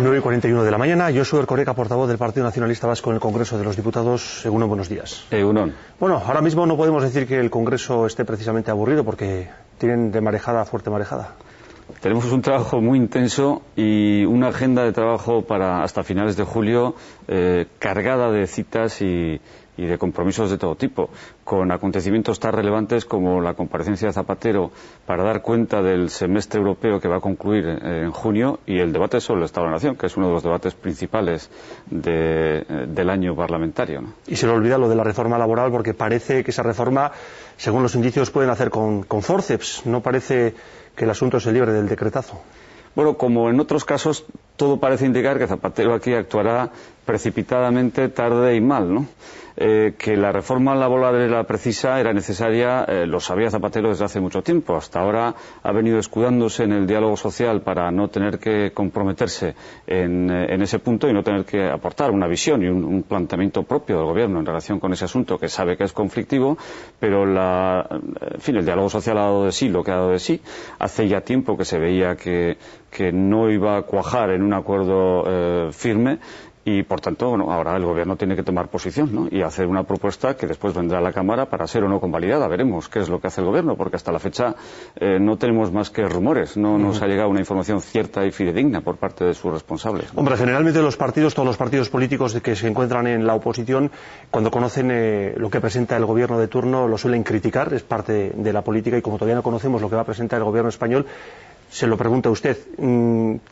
9:41 de la mañana. Josu Erkoreka, portavoz del Partido Nacionalista Vasco en el Congreso de los Diputados. Egunon, buenos días. Egunon. Bueno, ahora mismo no podemos decir que el Congreso esté precisamente aburrido porque tienen de marejada a fuerte marejada. Tenemos un trabajo muy intenso y una agenda de trabajo para hasta finales de julio cargada de citas y de compromisos de todo tipo, con acontecimientos tan relevantes como la comparecencia de Zapatero para dar cuenta del semestre europeo que va a concluir en junio y el debate sobre el Estado de la Nación, que es uno de los debates principales del año parlamentario, ¿no? Y se le olvida lo de la reforma laboral porque parece que esa reforma, según los indicios, pueden hacer con forceps. No parece que el asunto se libre del decretazo. Bueno, como en otros casos, todo parece indicar que Zapatero aquí actuará precipitadamente, tarde y mal, ¿no? Que la reforma laboral era precisa, era necesaria, lo sabía Zapatero desde hace mucho tiempo. Hasta ahora ha venido escudándose en el diálogo social para no tener que comprometerse en ese punto y no tener que aportar una visión y un planteamiento propio del Gobierno en relación con ese asunto que sabe que es conflictivo, pero en fin, el diálogo social ha dado de sí lo que ha dado de sí. Hace ya tiempo que se veía que no iba a cuajar en un acuerdo firme. Y, por tanto, bueno, ahora el Gobierno tiene que tomar posición, ¿no? Y hacer una propuesta que después vendrá a la Cámara para ser o no convalidada. Veremos qué es lo que hace el Gobierno, porque hasta la fecha no tenemos más que rumores. No nos ha llegado una información cierta y fidedigna por parte de sus responsables, ¿no? Hombre, generalmente todos los partidos políticos que se encuentran en la oposición, cuando conocen lo que presenta el Gobierno de turno, lo suelen criticar. Es parte de la política y como todavía no conocemos lo que va a presentar el Gobierno español, se lo pregunta a usted,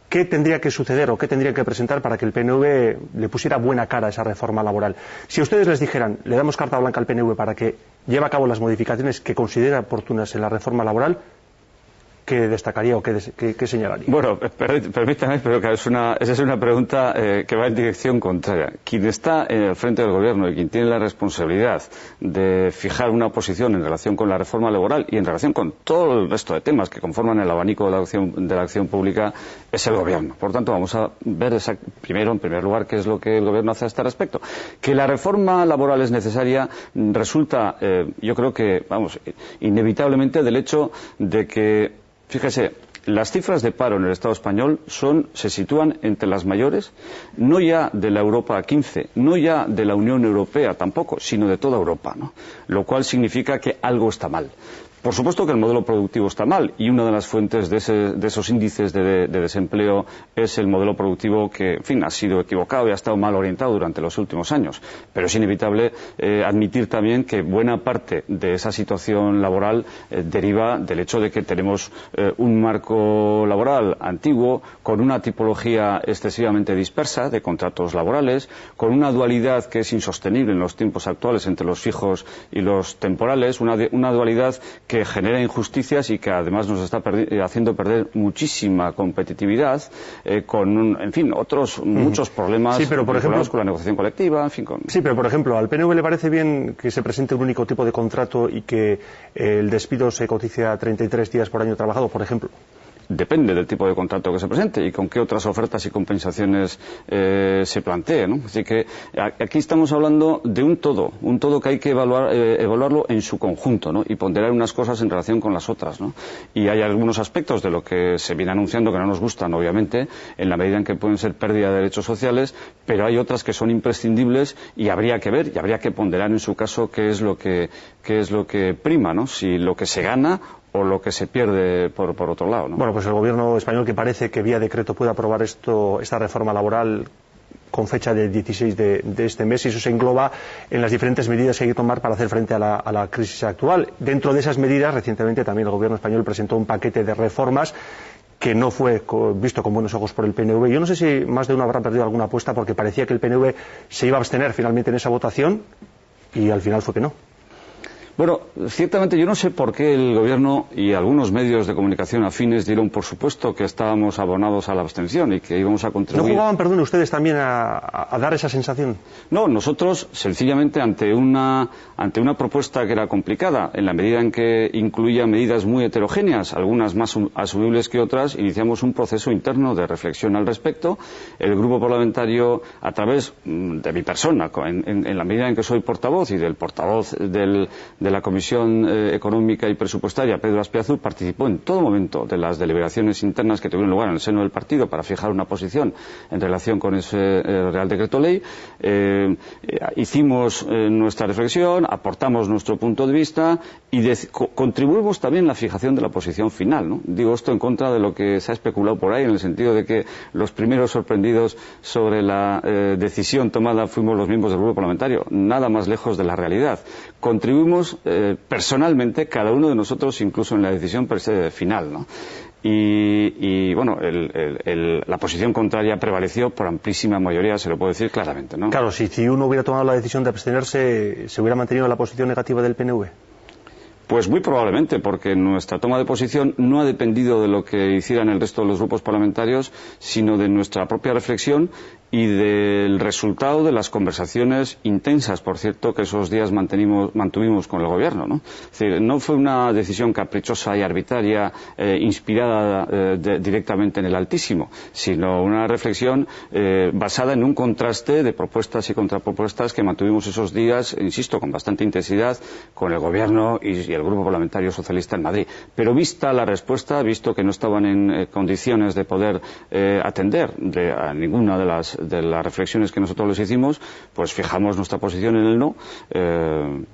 ¿qué tendría que suceder o qué tendría que presentar para que el PNV le pusiera buena cara a esa reforma laboral? Si a ustedes les dijeran, le damos carta blanca al PNV para que lleve a cabo las modificaciones que considera oportunas en la reforma laboral, ¿qué destacaría o qué señalaría? Bueno, permítame, pero que esa es una pregunta que va en dirección contraria. Quien está al frente del Gobierno y quien tiene la responsabilidad de fijar una posición en relación con la reforma laboral y en relación con todo el resto de temas que conforman el abanico de la acción pública es el Gobierno. Por tanto, vamos a ver primero, en primer lugar, qué es lo que el Gobierno hace a este respecto. Que la reforma laboral es necesaria resulta, yo creo que, inevitablemente del hecho de que, fíjese, las cifras de paro en el Estado español se sitúan entre las mayores, no ya de la Europa 15, no ya de la Unión Europea tampoco, sino de toda Europa, ¿no? Lo cual significa que algo está mal. Por supuesto que el modelo productivo está mal y una de las fuentes de esos índices de desempleo es el modelo productivo que, en fin, ha sido equivocado y ha estado mal orientado durante los últimos años. Pero es inevitable admitir también que buena parte de esa situación laboral deriva del hecho de que tenemos un marco laboral antiguo con una tipología excesivamente dispersa de contratos laborales, con una dualidad que es insostenible en los tiempos actuales entre los fijos y los temporales, una dualidad que genera injusticias y que además nos está haciendo perder muchísima competitividad con, en fin, otros muchos problemas, sí, pero por ejemplo, con la negociación colectiva, en fin. Sí, pero por ejemplo, ¿al PNV le parece bien que se presente un único tipo de contrato y que el despido se cotice a 33 días por año trabajado, por ejemplo? Depende del tipo de contrato que se presente y con qué otras ofertas y compensaciones se plantee, ¿no? Así que aquí estamos hablando de un todo que hay que evaluarlo en su conjunto, ¿no? Y ponderar unas cosas en relación con las otras, ¿no? Y hay algunos aspectos de lo que se viene anunciando que no nos gustan, obviamente, en la medida en que pueden ser pérdida de derechos sociales, pero hay otras que son imprescindibles y habría que ver y habría que ponderar en su caso qué es lo que prima, ¿no? Si lo que se gana o lo que se pierde por otro lado, ¿no? Bueno, pues el Gobierno español, que parece que vía decreto puede aprobar esta reforma laboral con fecha del 16 de este mes, y eso se engloba en las diferentes medidas que hay que tomar para hacer frente a la crisis actual. Dentro de esas medidas, recientemente también el Gobierno español presentó un paquete de reformas que no fue visto con buenos ojos por el PNV. Yo no sé si más de uno habrá perdido alguna apuesta porque parecía que el PNV se iba a abstener finalmente en esa votación y al final fue que no. Bueno, ciertamente yo no sé por qué el Gobierno y algunos medios de comunicación afines dieron por supuesto que estábamos abonados a la abstención y que íbamos a contribuir. ¿No jugaban, perdón, ustedes también a dar esa sensación? No, nosotros sencillamente ante una propuesta que era complicada, en la medida en que incluía medidas muy heterogéneas, algunas más asumibles que otras, iniciamos un proceso interno de reflexión al respecto. El grupo parlamentario, a través de mi persona, en la medida en que soy portavoz y del portavoz del de la Comisión Económica y Presupuestaria, Pedro Azpiazu, participó en todo momento de las deliberaciones internas que tuvieron lugar en el seno del partido para fijar una posición en relación con ese Real Decreto Ley. Hicimos nuestra reflexión, aportamos nuestro punto de vista y contribuimos también en la fijación de la posición final, ¿no? Digo esto en contra de lo que se ha especulado por ahí, en el sentido de que los primeros sorprendidos sobre la decisión tomada fuimos los miembros del grupo parlamentario. Nada más lejos de la realidad. Contribuimos personalmente, cada uno de nosotros, incluso en la decisión final, ¿no? Y bueno, la posición contraria prevaleció por amplísima mayoría, se lo puedo decir claramente, ¿no? Claro, si uno hubiera tomado la decisión de abstenerse, ¿se hubiera mantenido la posición negativa del PNV? Pues muy probablemente, porque nuestra toma de posición no ha dependido de lo que hicieran el resto de los grupos parlamentarios, sino de nuestra propia reflexión y del resultado de las conversaciones intensas, por cierto, que esos días mantuvimos con el Gobierno, ¿no? Es decir, no fue una decisión caprichosa y arbitraria, inspirada directamente en el Altísimo, sino una reflexión basada en un contraste de propuestas y contrapropuestas que mantuvimos esos días, insisto, con bastante intensidad, con el Gobierno y el Grupo Parlamentario Socialista en Madrid. Pero vista la respuesta, visto que no estaban en condiciones de poder atender a ninguna de las reflexiones que nosotros les hicimos, pues fijamos nuestra posición en el no,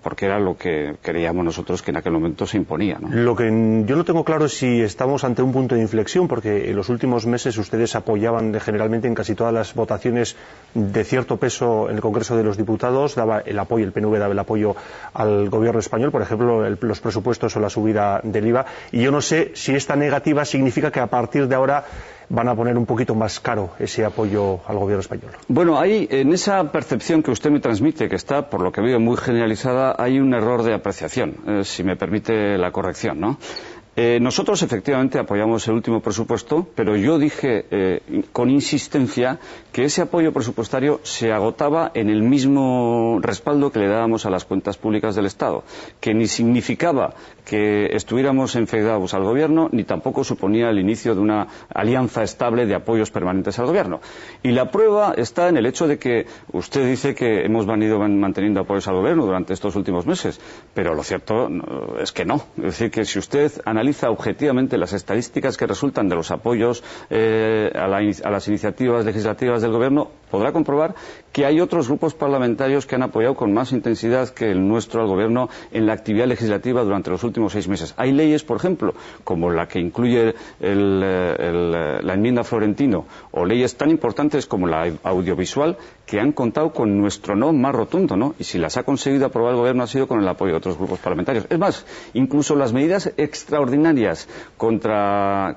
porque era lo que creíamos nosotros que en aquel momento se imponía, ¿no? Lo que yo no tengo claro es si estamos ante un punto de inflexión, porque en los últimos meses ustedes apoyaban generalmente en casi todas las votaciones de cierto peso en el Congreso de los Diputados, daba el apoyo, el PNV daba el apoyo al Gobierno español, por ejemplo, los presupuestos o la subida del IVA, y yo no sé si esta negativa significa que a partir de ahora van a poner un poquito más caro ese apoyo al Gobierno español. Bueno, hay en esa percepción que usted me transmite, que está, por lo que veo, muy generalizada, hay un error de apreciación, si me permite la corrección, ¿no? Nosotros efectivamente apoyamos el último presupuesto, pero yo dije con insistencia que ese apoyo presupuestario se agotaba en el mismo respaldo que le dábamos a las cuentas públicas del Estado, que ni significaba que estuviéramos enfeudados al Gobierno, ni tampoco suponía el inicio de una alianza estable de apoyos permanentes al Gobierno. Y la prueba está en el hecho de que usted dice que hemos venido manteniendo apoyos al Gobierno durante estos últimos meses, pero lo cierto es que no. Es decir, que si usted analiza objetivamente las estadísticas que resultan de los apoyos a las iniciativas legislativas del Gobierno, podrá comprobar que hay otros grupos parlamentarios que han apoyado con más intensidad que el nuestro al Gobierno en la actividad legislativa durante los últimos 6 meses. Hay leyes, por ejemplo, como la que incluye la enmienda Florentino, o leyes tan importantes como la audiovisual, que han contado con nuestro no más rotundo, ¿no? Y si las ha conseguido aprobar el Gobierno ha sido con el apoyo de otros grupos parlamentarios. Es más, incluso las medidas extraordinarias contra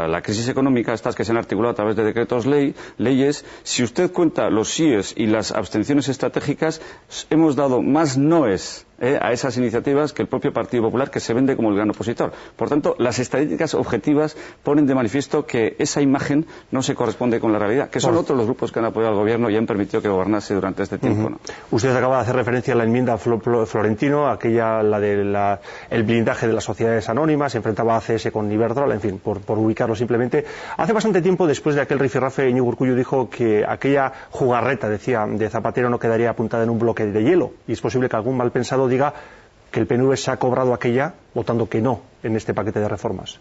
la crisis económica, estas que se han articulado a través de decretos leyes, si usted cuenta los síes y las abstenciones estratégicas, hemos dado más noes a esas iniciativas que el propio Partido Popular, que se vende como el gran opositor. Por tanto, las estadísticas objetivas ponen de manifiesto que esa imagen no se corresponde con la realidad, que son otros los grupos que han apoyado al Gobierno y han permitido que gobernase durante este tiempo, ¿no? Usted acaba de hacer referencia a la enmienda Florentino, aquella, el blindaje de las sociedades anónimas, se enfrentaba a ACS con Iberdrola, en fin, por ubicarlo simplemente. Hace bastante tiempo, después de aquel rifirrafe, Íñigo Urkullu dijo que aquella jugarreta, decía, de Zapatero no quedaría apuntada en un bloque de hielo, y es posible que algún malpensado diga que el PNV se ha cobrado aquella votando que no en este paquete de reformas.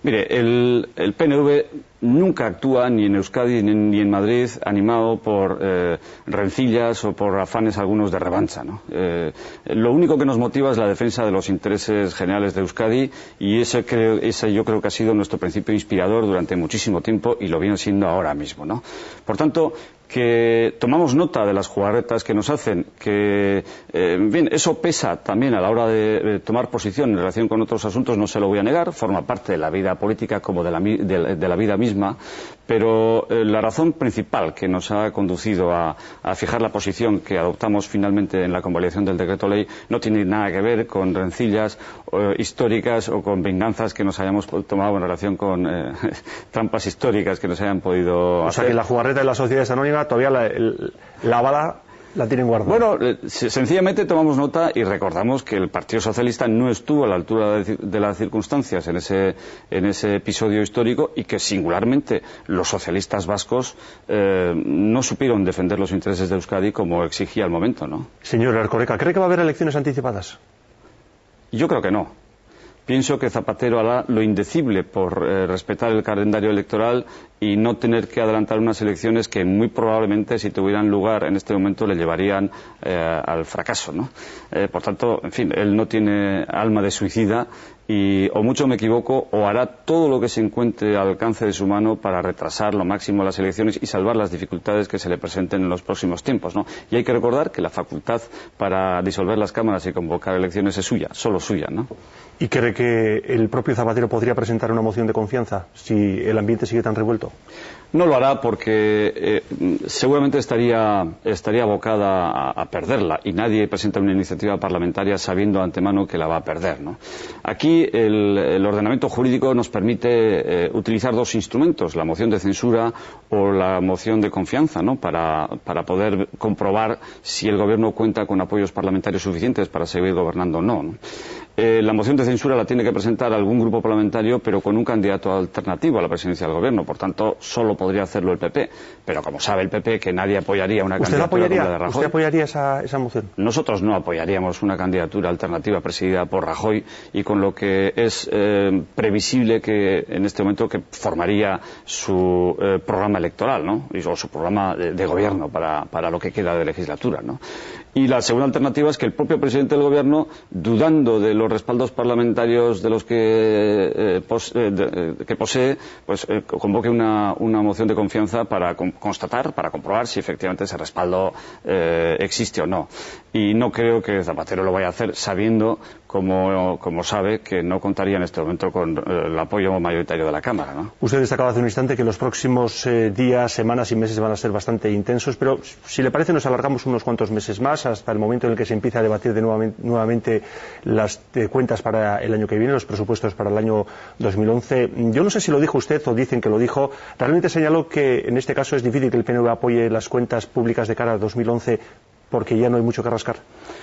Mire, el PNV nunca actúa ni en Euskadi ni en Madrid animado por rencillas o por afanes algunos de revancha, ¿no? Lo único que nos motiva es la defensa de los intereses generales de Euskadi, y ese yo creo que ha sido nuestro principio inspirador durante muchísimo tiempo y lo viene siendo ahora mismo, ¿no? Por tanto, que tomamos nota de las jugarretas que nos hacen, que bien, eso pesa también a la hora de tomar posición en relación con otros asuntos, no se lo voy a negar, forma parte de la vida política como de la vida misma, pero la razón principal que nos ha conducido a fijar la posición que adoptamos finalmente en la convalidación del decreto ley no tiene nada que ver con rencillas históricas o con venganzas que nos hayamos tomado en relación con trampas históricas que nos hayan podido hacer. O sea que la jugarreta de las sociedades anónimas todavía la bala la tienen guardada. Bueno, sencillamente tomamos nota y recordamos que el Partido Socialista no estuvo a la altura de las circunstancias en ese episodio histórico, y que singularmente los socialistas vascos no supieron defender los intereses de Euskadi como exigía el momento, ¿no? Señor Erkoreka, ¿cree que va a haber elecciones anticipadas? Yo creo que no. Pienso que Zapatero hará lo indecible por respetar el calendario electoral y no tener que adelantar unas elecciones que muy probablemente, si tuvieran lugar en este momento, le llevarían al fracaso, ¿no? Por tanto, en fin, él no tiene alma de suicida y, o mucho me equivoco, o hará todo lo que se encuentre al alcance de su mano para retrasar lo máximo las elecciones y salvar las dificultades que se le presenten en los próximos tiempos, ¿no? Y hay que recordar que la facultad para disolver las cámaras y convocar elecciones es suya, solo suya, ¿no? ¿Y cree que el propio Zapatero podría presentar una moción de confianza si el ambiente sigue tan revuelto? No lo hará porque seguramente estaría abocada a perderla, y nadie presenta una iniciativa parlamentaria sabiendo de antemano que la va a perder, ¿no? Aquí el ordenamiento jurídico nos permite utilizar dos instrumentos, la moción de censura o la moción de confianza, ¿no? Para poder comprobar si el gobierno cuenta con apoyos parlamentarios suficientes para seguir gobernando o no, ¿no? La moción de censura la tiene que presentar algún grupo parlamentario, pero con un candidato alternativo a la presidencia del gobierno. Por tanto, solo podría hacerlo el PP. Pero como sabe el PP que nadie apoyaría una candidatura como la de Rajoy. ¿Usted apoyaría esa moción? Nosotros no apoyaríamos una candidatura alternativa presidida por Rajoy y con lo que es previsible que en este momento que formaría su programa electoral, ¿no? O su programa de gobierno para lo que queda de legislatura, ¿no? Y la segunda alternativa es que el propio presidente del gobierno, dudando de los respaldos parlamentarios de los que posee, pues convoque una moción de confianza para constatar, para comprobar si efectivamente ese respaldo existe o no. Y no creo que Zapatero lo vaya a hacer sabiendo, como sabe, que no contaría en este momento con el apoyo mayoritario de la Cámara, ¿no? Usted destacaba hace un instante que los próximos días, semanas y meses van a ser bastante intensos, pero si le parece nos alargamos unos cuantos meses más hasta el momento en el que se empieza a debatir nuevamente las cuentas para el año que viene, los presupuestos para el año 2011. Yo no sé si lo dijo usted o dicen que lo dijo. Realmente señaló que en este caso es difícil que el PNV apoye las cuentas públicas de cara a 2011 porque ya no hay mucho que rascar.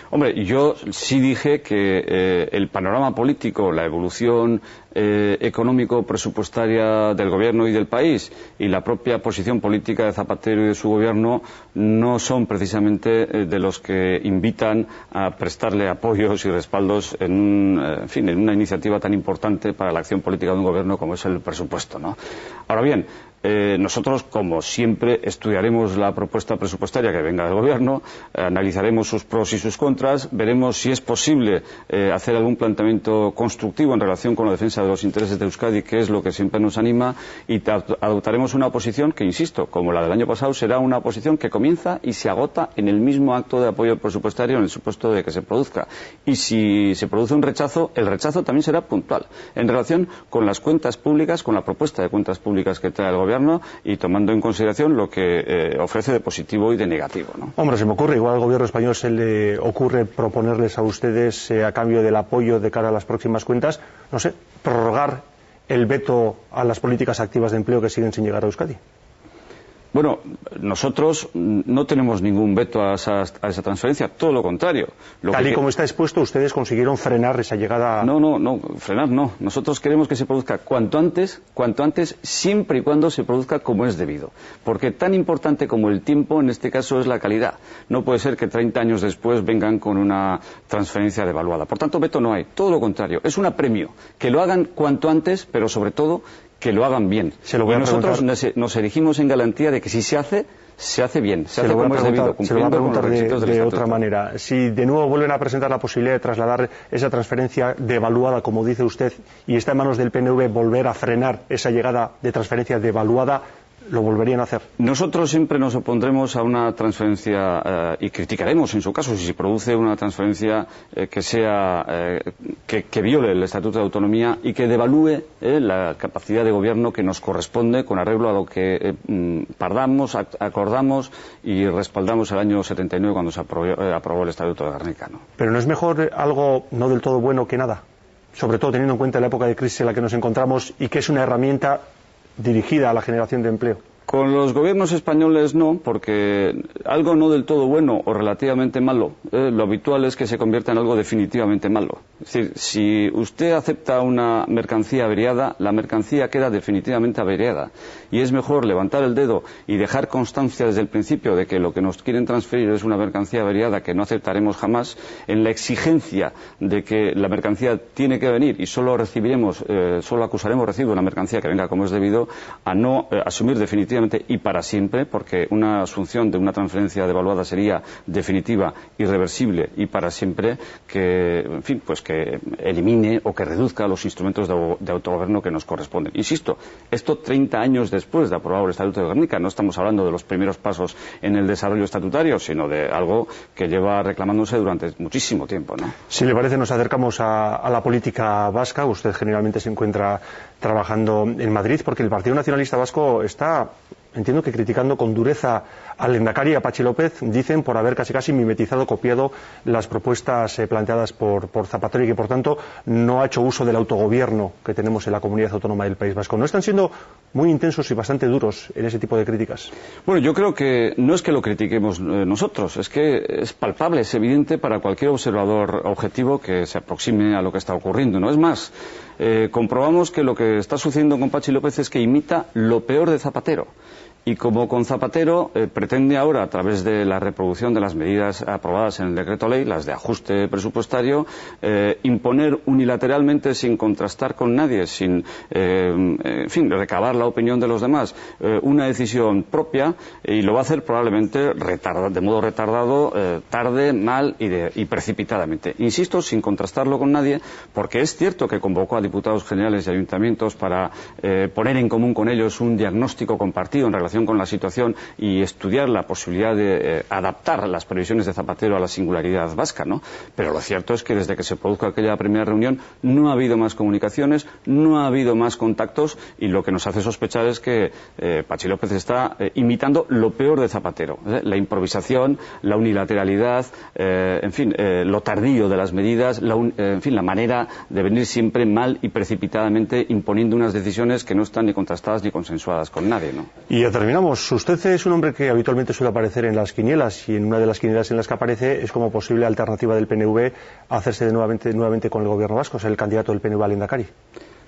Hombre, yo sí dije que el panorama político, la evolución económico-presupuestaria del gobierno y del país y la propia posición política de Zapatero y de su gobierno no son precisamente de los que invitan a prestarle apoyos y respaldos en una iniciativa tan importante para la acción política de un gobierno como es el presupuesto, ¿no? Ahora bien, nosotros, como siempre, estudiaremos la propuesta presupuestaria que venga del Gobierno, analizaremos sus pros y sus contras, veremos si es posible hacer algún planteamiento constructivo en relación con la defensa de los intereses de Euskadi, que es lo que siempre nos anima, y adoptaremos una posición que, insisto, como la del año pasado, será una posición que comienza y se agota en el mismo acto de apoyo presupuestario en el supuesto de que se produzca. Y si se produce un rechazo, el rechazo también será puntual, en relación con las cuentas públicas, con la propuesta de cuentas públicas que trae el Gobierno, y tomando en consideración lo que ofrece de positivo y de negativo, ¿no? Hombre, se me ocurre, igual al gobierno español se le ocurre proponerles a ustedes, a cambio del apoyo de cara a las próximas cuentas, no sé, prorrogar el veto a las políticas activas de empleo que siguen sin llegar a Euskadi. Bueno, nosotros no tenemos ningún veto a esa transferencia, todo lo contrario. Tal y como está expuesto, ustedes consiguieron frenar esa llegada. No, frenar no. Nosotros queremos que se produzca cuanto antes, siempre y cuando se produzca como es debido. Porque tan importante como el tiempo, en este caso, es la calidad. No puede ser que 30 años después vengan con una transferencia devaluada. Por tanto, veto no hay, todo lo contrario. Es un apremio. Que lo hagan cuanto antes, pero sobre todo que lo hagan bien. Y nosotros nos erigimos en garantía de que si se hace bien, se hace como es debido, cumpliendo con los requisitos de otra manera. Si de nuevo vuelven a presentar la posibilidad de trasladar esa transferencia devaluada, como dice usted, y está en manos del PNV volver a frenar esa llegada de transferencia devaluada, ¿lo volverían a hacer? Nosotros siempre nos opondremos a una transferencia y criticaremos, en su caso, si se produce una transferencia que viole el Estatuto de Autonomía y que devalúe la capacidad de gobierno que nos corresponde con arreglo a lo que acordamos y respaldamos el año 79 cuando se aprobó el Estatuto de Gernika, ¿no? Pero ¿no es mejor algo no del todo bueno que nada? Sobre todo teniendo en cuenta la época de crisis en la que nos encontramos y que es una herramienta dirigida a la generación de empleo. Con los gobiernos españoles no, porque algo no del todo bueno o relativamente malo, lo habitual es que se convierta en algo definitivamente malo. Es decir, si usted acepta una mercancía averiada, la mercancía queda definitivamente averiada. Y es mejor levantar el dedo y dejar constancia desde el principio de que lo que nos quieren transferir es una mercancía averiada que no aceptaremos jamás, en la exigencia de que la mercancía tiene que venir y solo acusaremos recibo de una mercancía que venga como es debido, a no asumir definitivamente y para siempre, porque una asunción de una transferencia devaluada sería definitiva, irreversible y para siempre, que, en fin, pues que elimine o que reduzca los instrumentos de autogobierno que nos corresponden. Insisto, esto 30 años después de aprobado el Estatuto de Gernika. No estamos hablando de los primeros pasos en el desarrollo estatutario, sino de algo que lleva reclamándose durante muchísimo tiempo, ¿no? Si le parece, nos acercamos a la política vasca. Usted generalmente se encuentra trabajando en Madrid, porque el Partido Nacionalista Vasco está, entiendo que criticando con dureza al lehendakari, a Patxi López, dicen por haber casi mimetizado, copiado las propuestas planteadas por Zapatero y que por tanto no ha hecho uso del autogobierno que tenemos en la comunidad autónoma del País Vasco. ¿No están siendo muy intensos y bastante duros en ese tipo de críticas? Bueno, yo creo que no es que lo critiquemos nosotros, es que es palpable, es evidente para cualquier observador objetivo que se aproxime a lo que está ocurriendo, ¿no? Es más, comprobamos que lo que está sucediendo con Patxi López es que imita lo peor de Zapatero. Y como con Zapatero pretende ahora, a través de la reproducción de las medidas aprobadas en el decreto ley, las de ajuste presupuestario, imponer unilateralmente, sin contrastar con nadie, sin en fin, recabar la opinión de los demás, una decisión propia, y lo va a hacer probablemente de modo retardado, tarde, mal y precipitadamente. Insisto, sin contrastarlo con nadie, porque es cierto que convocó a diputados generales y ayuntamientos para poner en común con ellos un diagnóstico compartido en relación con la situación y estudiar la posibilidad de adaptar las previsiones de Zapatero a la singularidad vasca, ¿no? Pero lo cierto es que desde que se produjo aquella primera reunión no ha habido más comunicaciones, no ha habido más contactos, y lo que nos hace sospechar es que Patxi López está imitando lo peor de Zapatero, la improvisación, la unilateralidad, en fin, lo tardío de las medidas, en fin, la manera de venir siempre mal y precipitadamente imponiendo unas decisiones que no están ni contrastadas ni consensuadas con nadie, ¿no? Y terminamos. Usted es un hombre que habitualmente suele aparecer en las quinielas, y en una de las quinielas en las que aparece es como posible alternativa del PNV a hacerse nuevamente con el gobierno vasco, ser el candidato del PNV al lehendakari.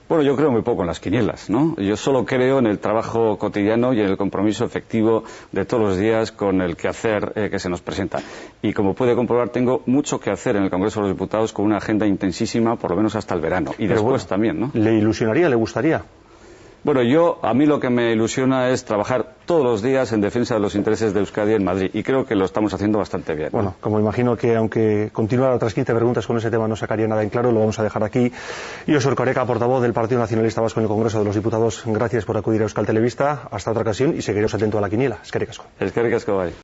Bueno, yo creo muy poco en las quinielas, ¿no? Yo solo creo en el trabajo cotidiano y en el compromiso efectivo de todos los días con el quehacer que se nos presenta. Y como puede comprobar, tengo mucho que hacer en el Congreso de los Diputados, con una agenda intensísima, por lo menos hasta el verano. Y pero después también, ¿no? ¿Le ilusionaría, le gustaría? Bueno, a mí lo que me ilusiona es trabajar todos los días en defensa de los intereses de Euskadi en Madrid, y creo que lo estamos haciendo bastante bien, ¿no? Bueno, como imagino que aunque continuara otras 15 preguntas con ese tema no sacaría nada en claro, lo vamos a dejar aquí. Y Josu Erkoreka, portavoz del Partido Nacionalista Vasco en el Congreso de los Diputados, gracias por acudir a Euskal Telebista. Hasta otra ocasión, y seguiremos atentos a la quiniela. Eskerrik asko. Eskerrik asko, bai.